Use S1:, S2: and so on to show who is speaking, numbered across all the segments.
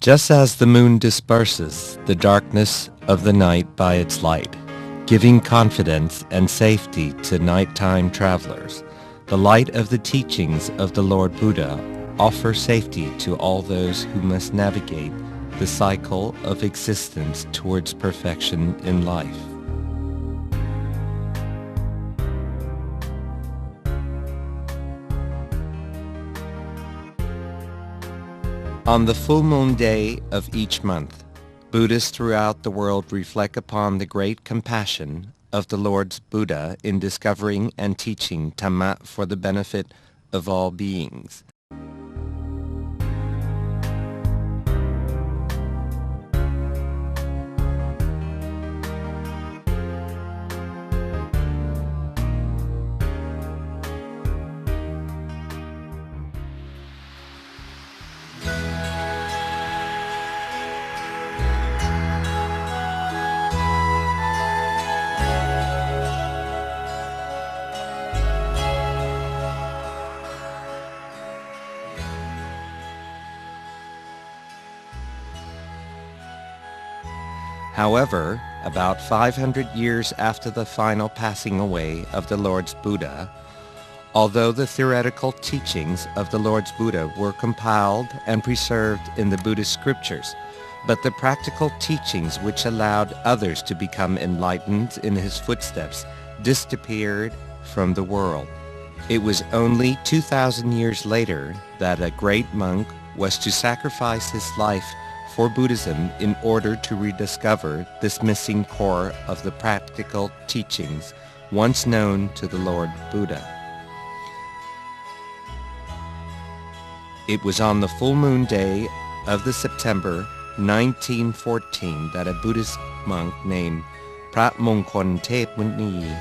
S1: Just as the moon disperses the darkness of the night by its light, giving confidence and safety to nighttime travelers, the light of the teachings of the Lord Buddha offers safety to all those who must navigate the cycle of existence towards perfection in life. On the full moon day of each month, Buddhists throughout the world reflect upon the great compassion of the Lord Buddha in discovering and teaching Dhamma for the benefit of all beings. However, about 500 years after the final passing away of the Lord's Buddha, although the theoretical teachings of the Lord's Buddha were compiled and preserved in the Buddhist scriptures, but the practical teachings which allowed others to become enlightened in his footsteps disappeared from the world. It was only 2,000 years later that a great monk was to sacrifice his life for Buddhism in order to rediscover this missing core of the practical teachings once known to the Lord Buddha. It was on the full moon day of the September 1914 that a Buddhist monk named Phramongkolthepmuni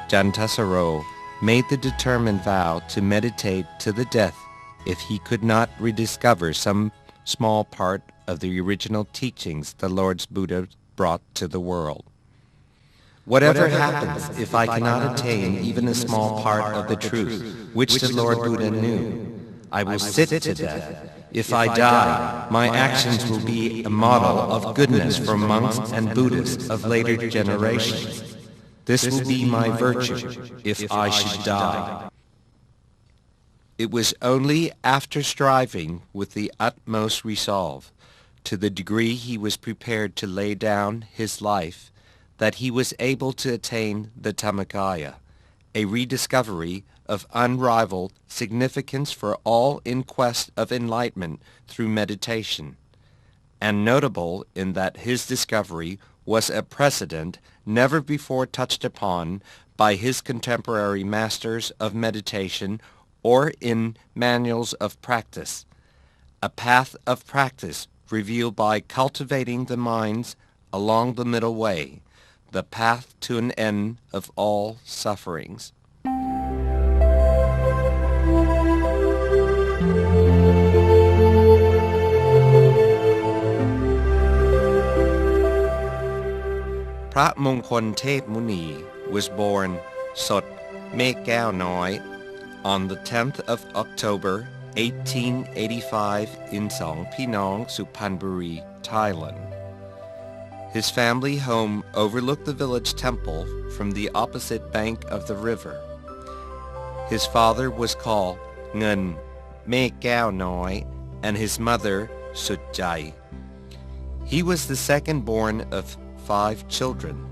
S1: Biography made the determined vow to meditate to the death if he could not rediscover some small part of the original teachings the Lord Buddha brought to the world. Whatever happens if I cannot attain even a small part of the truth which the Lord Buddha knew, I will sit to death. If I die, my actions will be a model of goodness for monks and Buddhists of later generations. This will be my virtue if I should die. It was only after striving with the utmost resolve, to the degree he was prepared to lay down his life, that he was able to attain the Dhammakaya, a rediscovery of unrivaled significance for all in quest of enlightenment through meditation, and notable in that his discovery was a precedent never before touched upon by his contemporary masters of meditation or in manuals of practice, a path of practice revealed by cultivating the minds along the middle way, the path to an end of all sufferings. Phramongkolthepmuni was born Sot Mek Kao Noi on the 10th of October 1885 in Song Pinong, Suphanburi, Thailand. His family home overlooked the village temple from the opposite bank of the river. His father was called Ngen Mek Kao Noi and his mother Sut Jai. He was the second born of 5 children.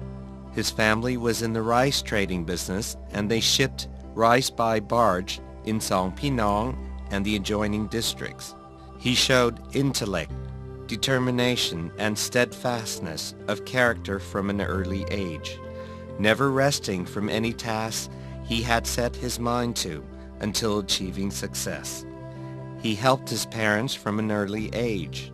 S1: His family was in the rice trading business and they shipped rice by barge in Song Pinong and the adjoining districts. He showed intellect, determination, and steadfastness of character from an early age, never resting from any task he had set his mind to until achieving success. He helped his parents from an early age.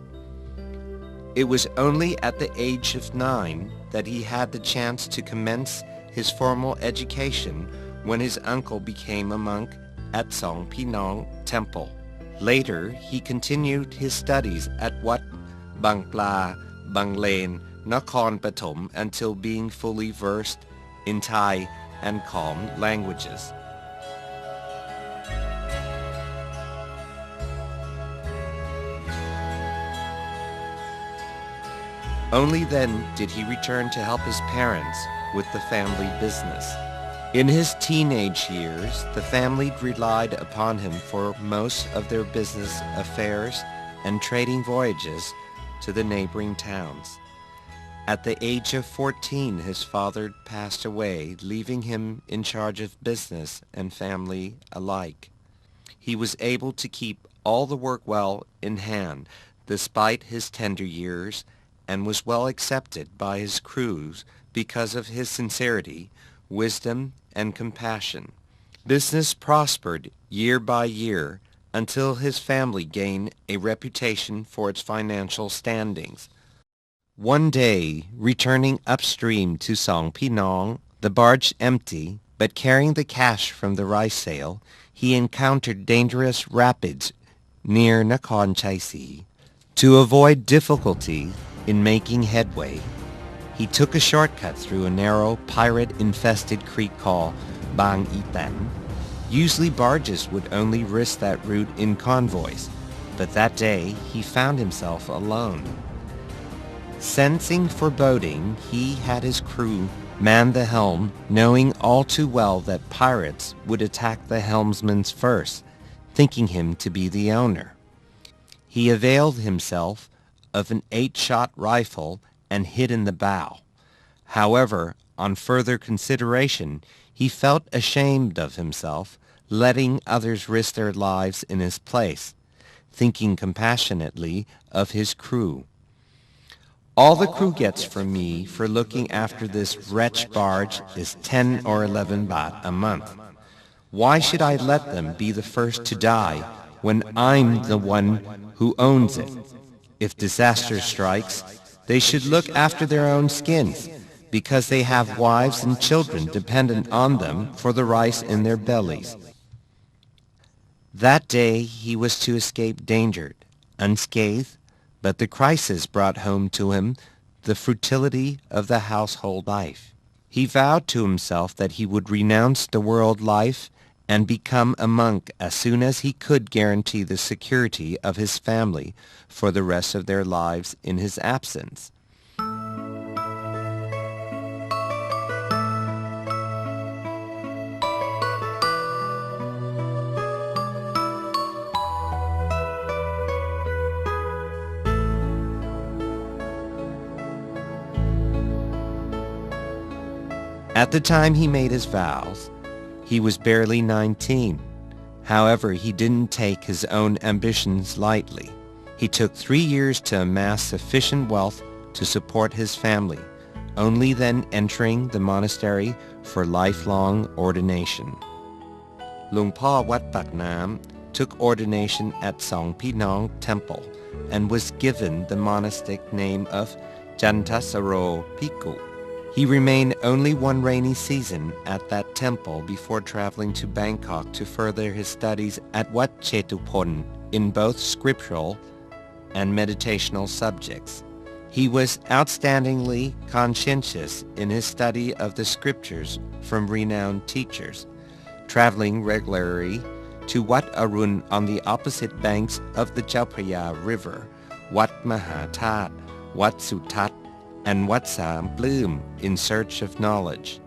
S1: It was only at the age of 9 that he had the chance to commence his formal education when his uncle became a monk at Song Pinong Temple. Later, he continued his studies at Wat Bang Pla, Bang Lane, Nakhon Pathom until being fully versed in Thai and Khmer languages. Only then did he return to help his parents with the family business. In his teenage years, the family relied upon him for most of their business affairs and trading voyages to the neighboring towns. At the age of 14, his father passed away, leaving him in charge of business and family alike. He was able to keep all the work well in hand, despite his tender years, and was well accepted by his crews because of his sincerity, wisdom, and compassion. Business prospered year by year until his family gained a reputation for its financial standings. One day, returning upstream to Song Pinong, the barge empty, but carrying the cash from the rice sale, he encountered dangerous rapids near Nakhon Chai Si. To avoid difficulty in making headway, he took a shortcut through a narrow, pirate-infested creek called Bang Itan. Usually barges would only risk that route in convoys, but that day he found himself alone. Sensing foreboding, he had his crew man the helm, knowing all too well that pirates would attack the helmsman first, thinking him to be the owner. He availed himself of an 8-shot rifle and hid in the bow. However, on further consideration, he felt ashamed of himself, letting others risk their lives in his place, thinking compassionately of his crew. All the crew gets from me for looking after this wretched barge is 10 or 11 baht a month. Why should I let them be the first to die when I'm the one who owns it? If disaster strikes, they should look after their own skins, because they have wives and children dependent on them for the rice in their bellies. That day he was to escape danger, unscathed, but the crisis brought home to him the futility of the household life. He vowed to himself that he would renounce the world life and become a monk as soon as he could guarantee the security of his family for the rest of their lives in his absence. At the time he made his vows, he was barely 19. However, he didn't take his own ambitions lightly. He took 3 years to amass sufficient wealth to support his family, only then entering the monastery for lifelong ordination. Luang Pa Wat Pak Nam took ordination at Song Pinong Temple and was given the monastic name of Jantasaro Piku. He remained only one rainy season at that temple before traveling to Bangkok to further his studies at Wat Chetupon in both scriptural and meditational subjects. He was outstandingly conscientious in his study of the scriptures from renowned teachers, traveling regularly to Wat Arun on the opposite banks of the Chao Phraya River, Wat Mahathat, Wat Sutat, and Wat Sam Bloom in search of knowledge.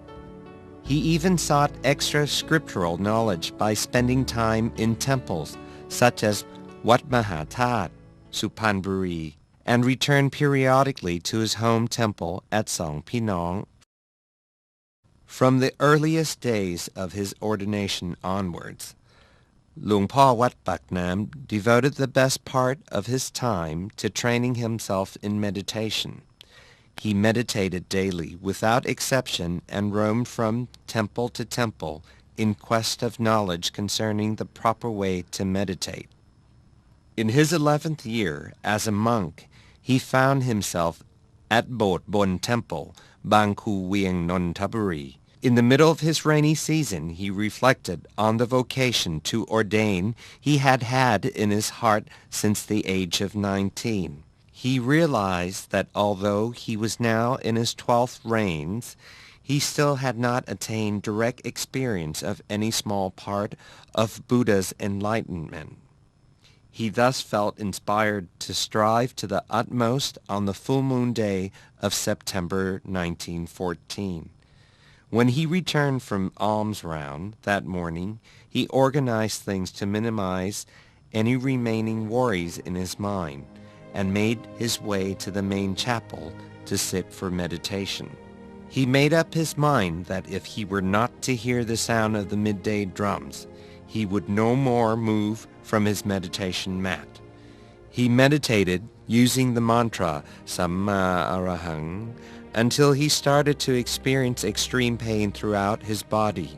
S1: He even sought extra scriptural knowledge by spending time in temples such as Wat Mahathat, Suphanburi, and returned periodically to his home temple at Song Pinong. From the earliest days of his ordination onwards, Luang Pa Wat Pak Nam devoted the best part of his time to training himself in meditation. He meditated daily without exception and roamed from temple to temple in quest of knowledge concerning the proper way to meditate. In his 11th year as a monk, he found himself at Bot Bon Temple, Bang Khu Wieng Nonthaburi. In the middle of his rainy season, he reflected on the vocation to ordain he had had in his heart since the age of 19. He realized that although he was now in his 12th reigns, he still had not attained direct experience of any small part of Buddha's enlightenment. He thus felt inspired to strive to the utmost on the full moon day of September 1914. When he returned from alms round that morning, he organized things to minimize any remaining worries in his mind and made his way to the main chapel to sit for meditation. He made up his mind that if he were not to hear the sound of the midday drums, he would no more move from his meditation mat. He meditated using the mantra Samma Arahang until he started to experience extreme pain throughout his body.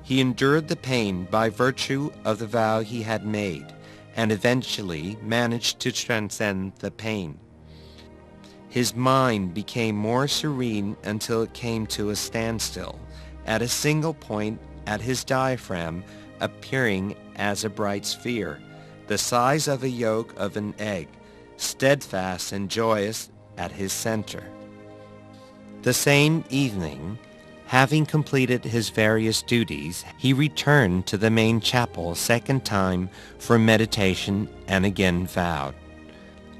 S1: He endured the pain by virtue of the vow he had made and eventually managed to transcend the pain. His mind became more serene until it came to a standstill at a single point at his diaphragm, appearing as a bright sphere, the size of a yolk of an egg, steadfast and joyous at his center. The same evening, having completed his various duties, he returned to the main chapel a second time for meditation and again vowed,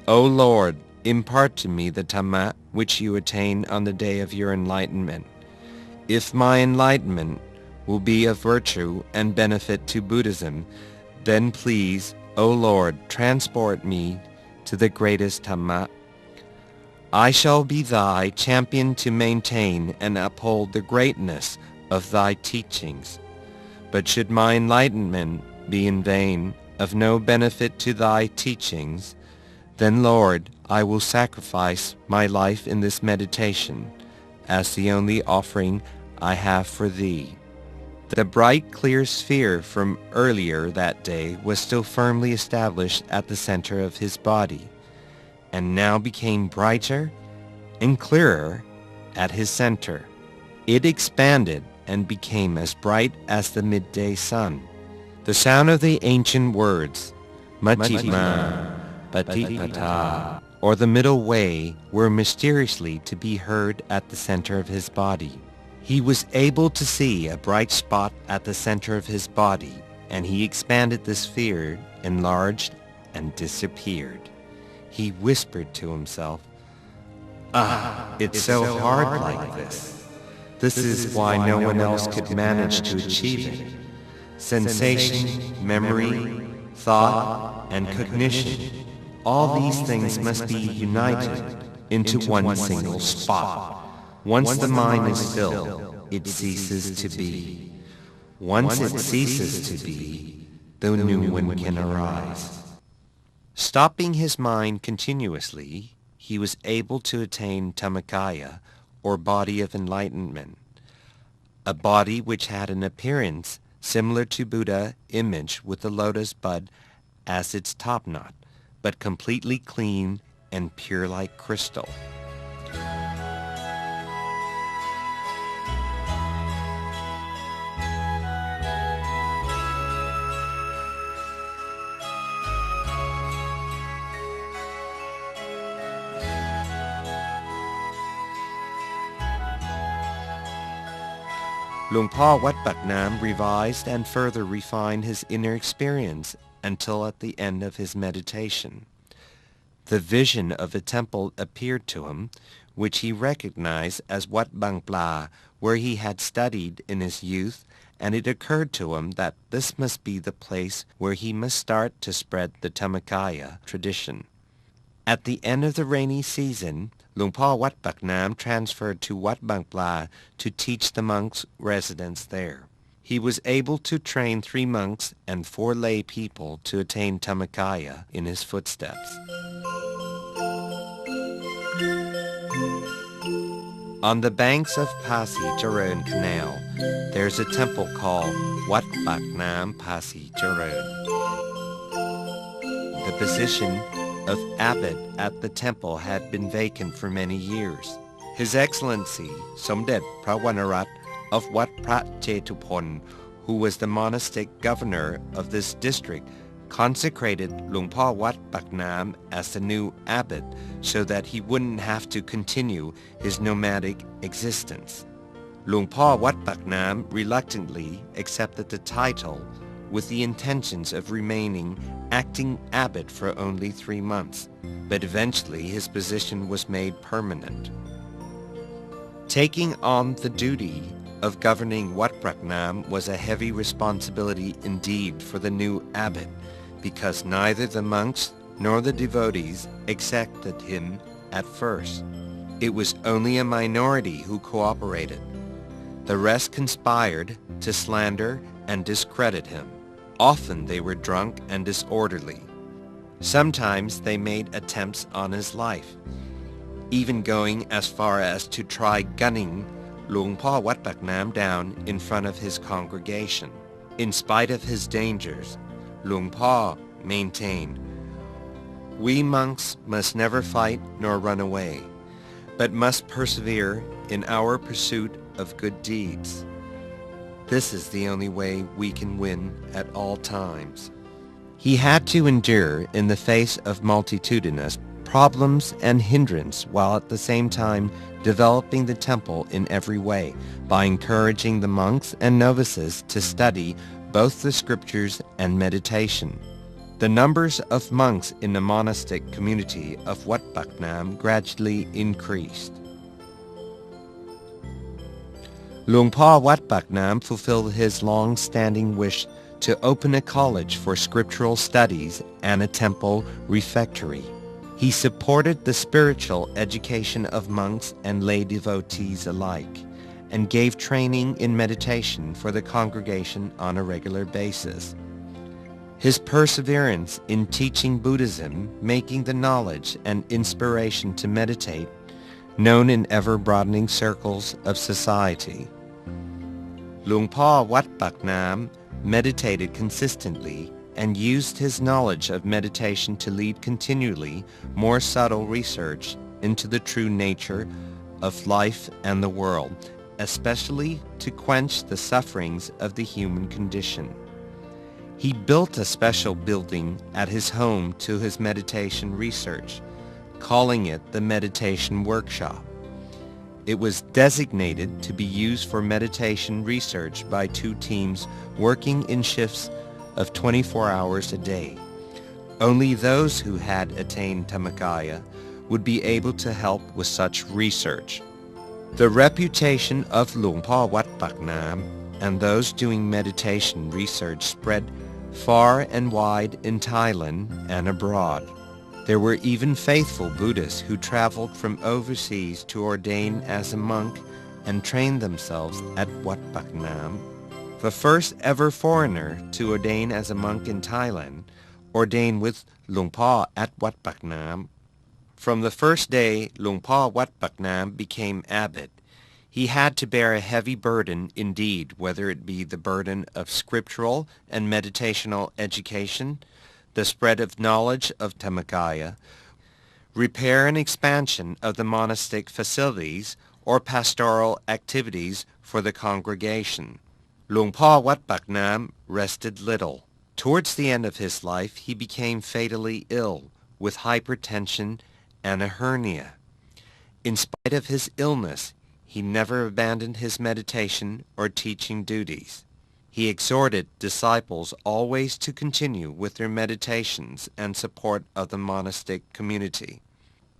S1: O Lord, impart to me the Dhamma which you attained on the day of your enlightenment. If my enlightenment will be of virtue and benefit to Buddhism, then please, O Lord, transport me to the greatest Dhamma. I shall be thy champion to maintain and uphold the greatness of thy teachings. But should my enlightenment be in vain, of no benefit to thy teachings, then, Lord, I will sacrifice my life in this meditation as the only offering I have for thee. The bright, clear sphere from earlier that day was still firmly established at the center of his body, and now became brighter and clearer at his center. It expanded and became as bright as the midday sun. The sound of the ancient words, Majjhima Patipata, or the middle way, were mysteriously to be heard at the center of his body. He was able to see a bright spot at the center of his body, and he expanded the sphere, enlarged, and disappeared. He whispered to himself, it's so hard like this. This is why no one else could manage to achieve it. Sensation, memory, thought, and cognition, all these things must be united into one single spot. Once the mind is still, it ceases to be. Once it ceases to be, the new one can arise. Stopping his mind continuously, he was able to attain Dhammakaya, or body of enlightenment, a body which had an appearance similar to Buddha image with the lotus bud as its topknot, but completely clean and pure like crystal. Luang Por Wat Pak Nam revised and further refined his inner experience until at the end of his meditation. The vision of a temple appeared to him, which he recognized as Wat Bang Pla, where he had studied in his youth, and it occurred to him that this must be the place where he must start to spread the Dhammakaya tradition. At the end of the rainy season, Luang Por Wat Pak Nam transferred to Wat Bang Pla to teach the monks residents there. He was able to train 3 monks and 4 lay people to attain Dhammakaya in his footsteps. On the banks of Pasi Jaron Canal, there's a temple called Wat Pak Nam Pasi Jaron. The position of abbot at the temple had been vacant for many years. His Excellency, Somdet Prawanarat of Wat Prat Chetupon, who was the monastic governor of this district, consecrated Luang Por Wat Pak Nam as the new abbot so that he wouldn't have to continue his nomadic existence. Luang Por Wat Pak Nam reluctantly accepted the title with the intentions of remaining acting abbot for only 3 months, but eventually his position was made permanent. Taking on the duty of governing Wat Phrak Nam was a heavy responsibility indeed for the new abbot, because neither the monks nor the devotees accepted him at first. It was only a minority who cooperated. The rest conspired to slander and discredit him. Often they were drunk and disorderly. Sometimes they made attempts on his life, even going as far as to try gunning Luang Por Wat Phrak Nam down in front of his congregation. In spite of his dangers, Luang Por maintained, "We monks must never fight nor run away, but must persevere in our pursuit of good deeds. This is the only way we can win at all times." He had to endure in the face of multitudinous problems and hindrance while at the same time developing the temple in every way by encouraging the monks and novices to study both the scriptures and meditation. The numbers of monks in the monastic community of Wat Phrak Nam gradually increased. Luang Por Wat Phrak Nam fulfilled his long-standing wish to open a college for scriptural studies and a temple refectory. He supported the spiritual education of monks and lay devotees alike, and gave training in meditation for the congregation on a regular basis. His perseverance in teaching Buddhism, making the knowledge and inspiration to meditate known in ever-broadening circles of society. Luang Por Wat Phrak Nam meditated consistently and used his knowledge of meditation to lead continually more subtle research into the true nature of life and the world, especially to quench the sufferings of the human condition. He built a special building at his home to his meditation research, calling it the Meditation Workshop. It was designated to be used for meditation research by 2 teams working in shifts of 24 hours a day. Only those who had attained Dhammakaya would be able to help with such research. The reputation of Luang Por Wat Phrak Nam and those doing meditation research spread far and wide in Thailand and abroad. There were even faithful Buddhists who traveled from overseas to ordain as a monk and train themselves at Wat Phrak Nam. The first ever foreigner to ordain as a monk in Thailand ordained with Luang Por at Wat Phrak Nam. From the first day Luang Por Wat Phrak Nam became abbot, he had to bear a heavy burden indeed, whether it be the burden of scriptural and meditational education, the spread of knowledge of Dhammakaya, repair and expansion of the monastic facilities, or pastoral activities for the congregation. Luang Por Wat Phrak Nam rested little. Towards the end of his life, he became fatally ill with hypertension and a hernia. In spite of his illness, he never abandoned his meditation or teaching duties. He exhorted disciples always to continue with their meditations and support of the monastic community.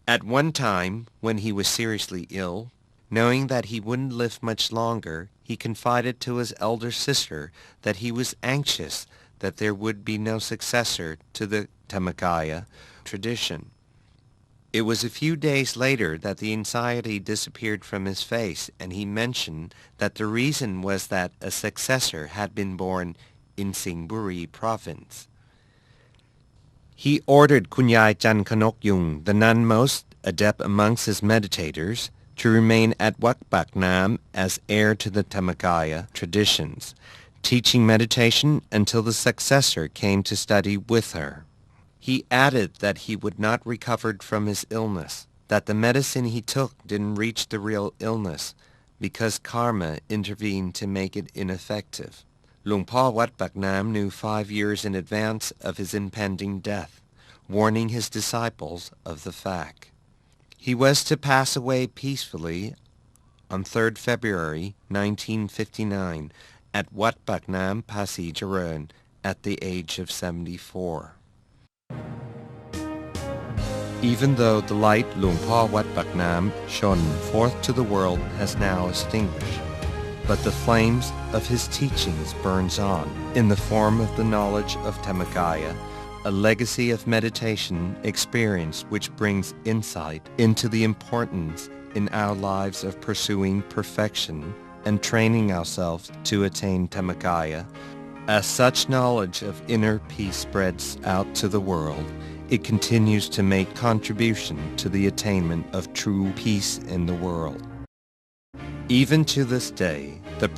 S1: At one time, when he was seriously ill, knowing that he wouldn't live much longer, he confided to his elder sister that he was anxious that there would be no successor to the Dhammakaya tradition. It was a few days later that the anxiety disappeared from his face, and he mentioned that the reason was that a successor had been born in Singburi province. He ordered Kunyai Chan Khanok Yung, the nun most adept amongst his meditators, to remain at Wat Phrak Nam as heir to the Dhammakaya traditions, teaching meditation until the successor came to study with her. He added that he would not recover from his illness, that the medicine he took didn't reach the real illness, because karma intervened to make it ineffective. Luang Por Wat Phrak Nam knew 5 years in advance of his impending death, warning his disciples of the fact. He was to pass away peacefully on 3rd February 1959 at Wat Phrak Nam Pasi Jaron at the age of 74. Even though the light Luang Por Wat Bak Nam shone forth to the world has now extinguished, but the flames of his teachings burns on in the form of the knowledge of Dhammakaya, a legacy of meditation experience which brings insight into the importance in our lives of pursuing perfection and training ourselves to attain Dhammakaya. As such knowledge of inner peace spreads out to the world, it continues to make contribution to the attainment of true peace in the world. Even to this day, the